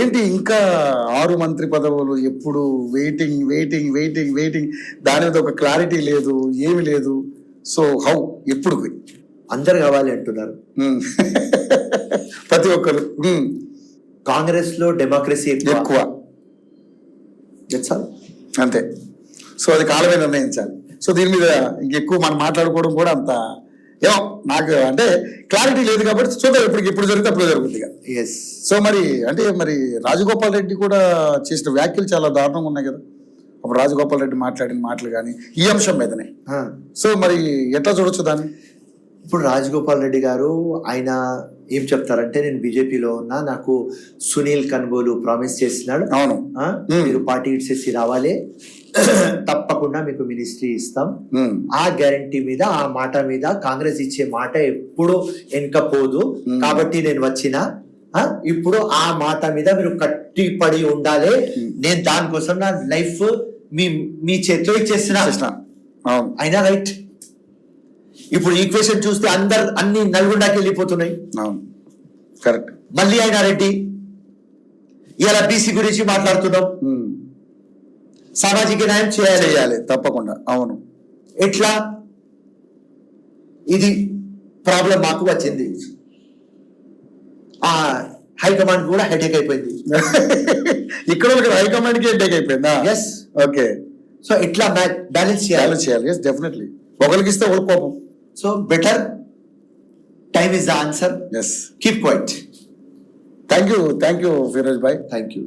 ఏంటి ఇంకా 6 మంత్రి పదవులు ఎప్పుడు వెయిటింగ్ వెయిటింగ్ వెయిటింగ్ వెయిటింగ్, దాని మీద ఒక క్లారిటీ లేదు, ఏమి లేదు. సో హౌ ఎప్పుడు అందరు కావాలి అంటున్నారు. ప్రతి ఒక్కరు కాంగ్రెస్ లో డెమోక్రసీ ఎక్కువ, అంతే. సో అది కాలమే నిర్ణయించాలి. సో దీని మీద ఇంకెక్కువ మనం మాట్లాడుకోవడం కూడా అంత ఏమో నాకు అంటే క్లారిటీ లేదు కాబట్టి చూద్దాం, ఎప్పుడు జరిగితే అప్పుడు జరుగుతుంది. ఎస్. సో మరి అంటే మరి రాజగోపాల్ రెడ్డి కూడా చేసిన వ్యాఖ్యలు చాలా దారుణంగా ఉన్నాయి కదా. అప్పుడు రాజగోపాల్ రెడ్డి మాట్లాడిన మాటలు కానీ ఈ అంశం మీదనే. సో మరి ఎట్లా చూడొచ్చు దాన్ని? ఇప్పుడు రాజగోపాల్ రెడ్డి గారు ఆయన ఏం చెప్తారంటే, నేను బీజేపీలో ఉన్నా, నాకు సునీల్ కన్గోలు ప్రామిస్ చేసినాడు, అవును మీరు పార్టీ ఇచ్చేసి రావాలి, తప్పకుండా మీకు మినిస్ట్రీ ఇస్తాం. ఆ గ్యారంటీ మీద, ఆ మాట మీద, కాంగ్రెస్ ఇచ్చే మాట ఎప్పుడు వెనకపోదు కాబట్టి నేను వచ్చిన, ఇప్పుడు ఆ మాట మీద మీరు కట్టిపడి ఉండాలి. నేను దానికోసం నా లైఫ్ మీ చేతిలో ఇచ్చేసిన అయినా రైట్. ఇప్పుడు ఈక్వేషన్ చూస్తే అన్ని నల్గొండకి వెళ్ళిపోతున్నాయి. కరెక్ట్. మళ్ళీ అయినా రెడ్డి ఇలా బీసీ గురించి మాట్లాడుతున్నాం. సామాజిక న్యాయం చేయాలి తప్పకుండా. అవును. ఎట్లా? ఇది ప్రాబ్లం మాకు వచ్చింది. ఆ హైకమాండ్ కూడా హెడేక్ అయిపోయింది. ఇక్కడ హైకమాండ్ కి హెడేక్ అయిపోయిందా? ఎస్. ఓకే. సో ఇట్లా బ్యాలెన్స్ చేయాలి. Yes, definitely. ఒకరికి ఇస్తే ఒకరికి కోపం. So better time is the answer. Yes. Keep quiet. Thank you Firoz భాయ్. Thank you.